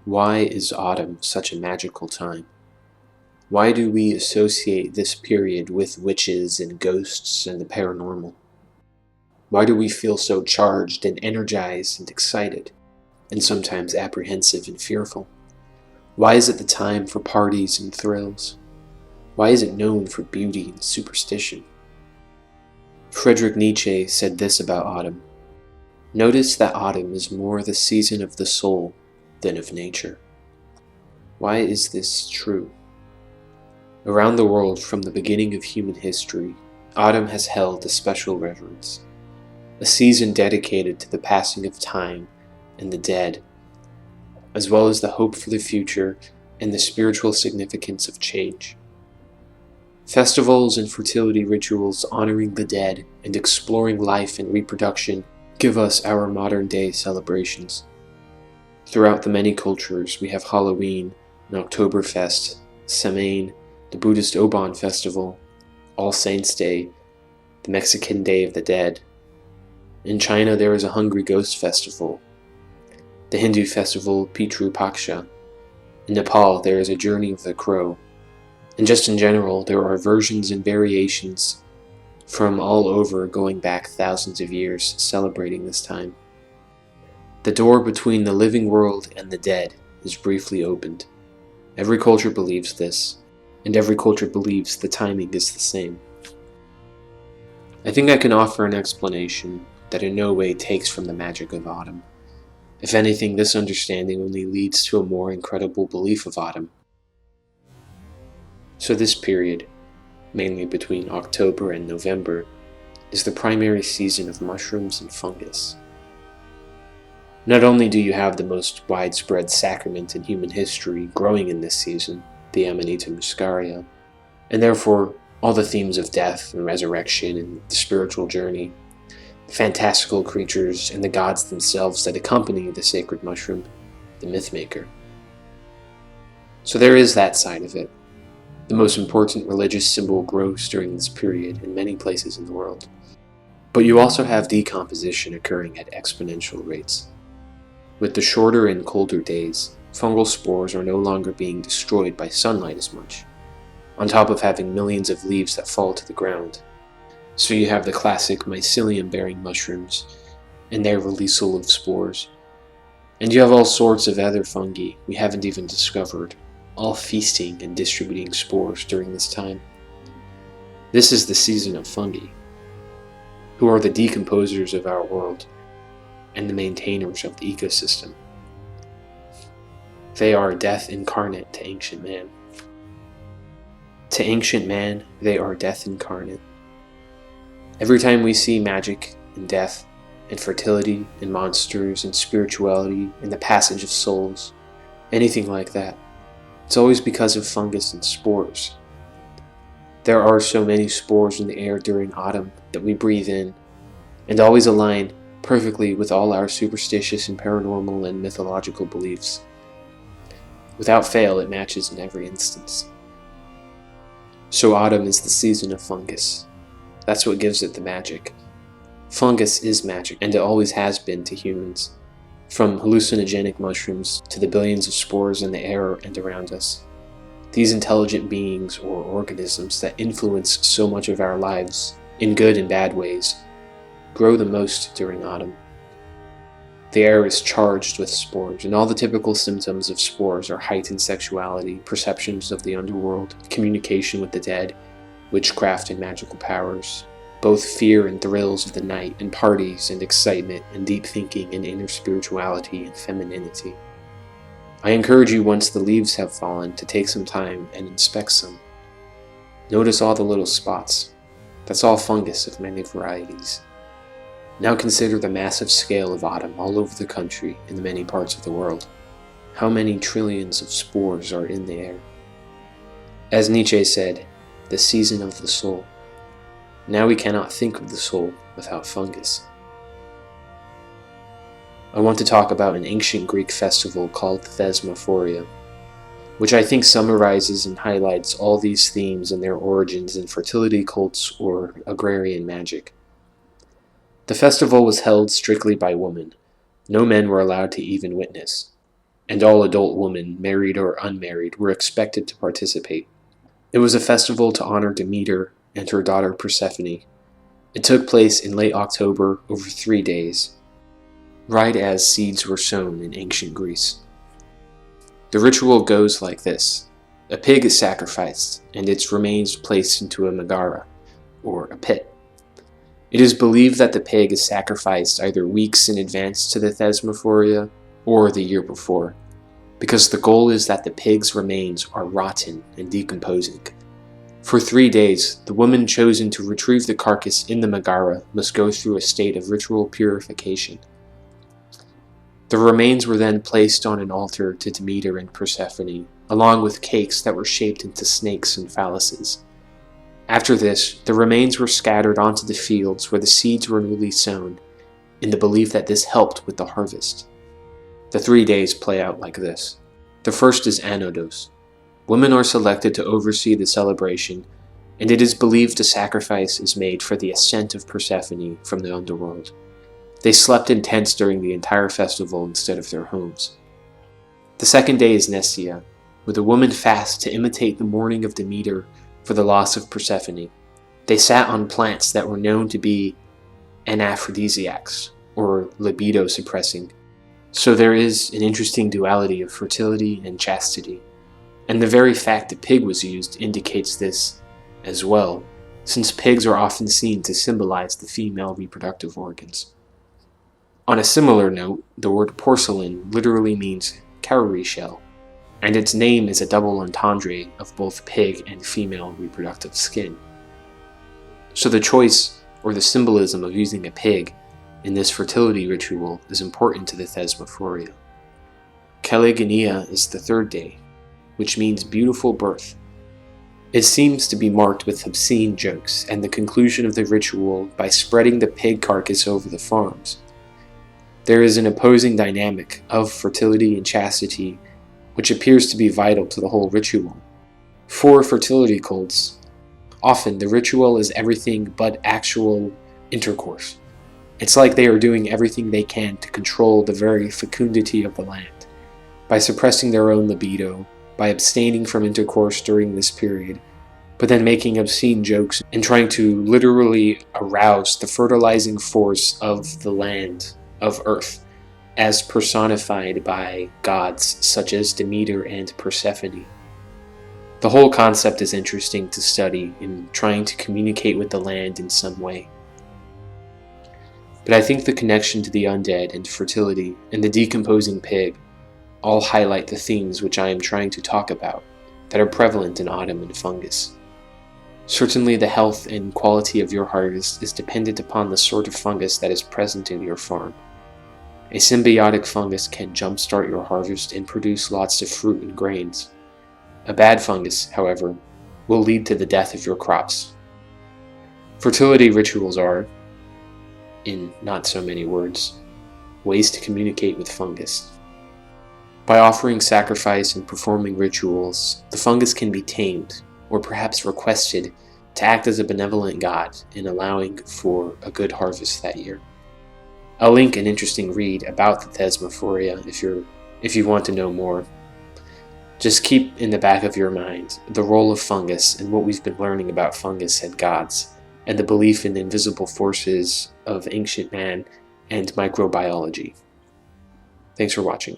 Why is autumn such a magical time? Why do we associate this period with witches and ghosts and the paranormal? Why do we feel so charged and energized and excited, and sometimes apprehensive and fearful? Why is it the time for parties and thrills? Why is it known for beauty and superstition? Frederick Nietzsche said this about autumn: "Notice that autumn is more the season of the soul than of nature." Why is this true? Around the world, from the beginning of human history, autumn has held a special reverence, a season dedicated to the passing of time and the dead, as well as the hope for the future and the spiritual significance of change. Festivals and fertility rituals honoring the dead and exploring life and reproduction give us our modern-day celebrations. Throughout the many cultures, we have Halloween, an Oktoberfest, Samhain, the Buddhist Obon festival, All Saints' Day, the Mexican Day of the Dead. In China, there is a Hungry Ghost festival, the Hindu festival Pitru paksha. In Nepal, there is a Journey of the Crow. And just in general, there are versions and variations from all over going back thousands of years celebrating this time. The door between the living world and the dead is briefly opened. Every culture believes this, and every culture believes the timing is the same. I think I can offer an explanation that in no way takes from the magic of autumn. If anything, this understanding only leads to a more incredible belief of autumn. So this period, mainly between October and November, is the primary season of mushrooms and fungus. Not only do you have the most widespread sacrament in human history growing in this season, the Amanita muscaria, and therefore all the themes of death and resurrection and the spiritual journey, fantastical creatures, and the gods themselves that accompany the sacred mushroom, the mythmaker. So there is that side of it. The most important religious symbol grows during this period in many places in the world. But you also have decomposition occurring at exponential rates. With the shorter and colder days, fungal spores are no longer being destroyed by sunlight as much, on top of having millions of leaves that fall to the ground. So you have the classic mycelium-bearing mushrooms and their releasal of spores. And you have all sorts of other fungi we haven't even discovered, all feasting and distributing spores during this time. This is the season of fungi, who are the decomposers of our world and the maintainers of the ecosystem. They are death incarnate to ancient man. To ancient man, they are death incarnate. Every time we see magic and death and fertility and monsters and spirituality and the passage of souls, anything like that, it's always because of fungus and spores. There are so many spores in the air during autumn that we breathe in, and always align perfectly with all our superstitious and paranormal and mythological beliefs. Without fail, it matches in every instance. So autumn is the season of fungus. That's what gives it the magic. Fungus is magic, and it always has been to humans. From hallucinogenic mushrooms to the billions of spores in the air and around us. These intelligent beings or organisms that influence so much of our lives, in good and bad ways, grow the most during autumn. The air is charged with spores, and all the typical symptoms of spores are heightened sexuality, perceptions of the underworld, communication with the dead, witchcraft and magical powers, both fear and thrills of the night, and parties and excitement and deep thinking and inner spirituality and femininity. I encourage you, once the leaves have fallen, to take some time and inspect some. Notice all the little spots. That's all fungus of many varieties. Now consider the massive scale of autumn all over the country in the many parts of the world. How many trillions of spores are in the air? As Nietzsche said, the season of the soul. Now we cannot think of the soul without fungus. I want to talk about an ancient Greek festival called Thesmophoria, which I think summarizes and highlights all these themes and their origins in fertility cults or agrarian magic. The festival was held strictly by women. No men were allowed to even witness. and all adult women, married or unmarried, were expected to participate. It was a festival to honor Demeter and her daughter Persephone. It took place in late October over 3 days, right as seeds were sown in ancient Greece. The ritual goes like this. A pig is sacrificed, and its remains placed into a megara, or a pit. It is believed that the pig is sacrificed either weeks in advance to the Thesmophoria or the year before, because the goal is that the pig's remains are rotten and decomposing. For 3 days, the woman chosen to retrieve the carcass in the megara must go through a state of ritual purification. The remains were then placed on an altar to Demeter and Persephone, along with cakes that were shaped into snakes and phalluses. After this, the remains were scattered onto the fields where the seeds were newly sown, in the belief that this helped with the harvest. The 3 days play out like this. The first is Anodos. Women are selected to oversee the celebration, and it is believed a sacrifice is made for the ascent of Persephone from the underworld. They slept in tents during the entire festival instead of their homes. The second day is Nestia, where the women fast to imitate the mourning of Demeter for the loss of Persephone. They sat on plants that were known to be anaphrodisiacs, or libido-suppressing, so there is an interesting duality of fertility and chastity. And the very fact that pig was used indicates this as well, since pigs are often seen to symbolize the female reproductive organs. On a similar note, the word porcelain literally means cowrie shell, and its name is a double entendre of both pig and female reproductive skin. So the choice, or the symbolism of using a pig in this fertility ritual is important to the Thesmophoria. Caligania is the third day, which means beautiful birth. It seems to be marked with obscene jokes and the conclusion of the ritual by spreading the pig carcass over the farms. There is an opposing dynamic of fertility and chastity, which appears to be vital to the whole ritual. For fertility cults, often the ritual is everything but actual intercourse. It's like they are doing everything they can to control the very fecundity of the land, by suppressing their own libido, by abstaining from intercourse during this period, but then making obscene jokes and trying to literally arouse the fertilizing force of the land, of Earth, as personified by gods such as Demeter and Persephone. The whole concept is interesting to study in trying to communicate with the land in some way. But I think the connection to the undead and fertility and the decomposing pig all highlight the themes which I am trying to talk about that are prevalent in autumn and fungus. Certainly the health and quality of your harvest is dependent upon the sort of fungus that is present in your farm. A symbiotic fungus can jumpstart your harvest and produce lots of fruit and grains. A bad fungus, however, will lead to the death of your crops. Fertility rituals are, in not so many words, ways to communicate with fungus. By offering sacrifice and performing rituals, the fungus can be tamed, or perhaps requested, to act as a benevolent god in allowing for a good harvest that year. I'll link an interesting read about the Thesmophoria if you want to know more. Just keep in the back of your mind the role of fungus and what we've been learning about fungus and gods, and the belief in the invisible forces of ancient man and microbiology. Thanks for watching.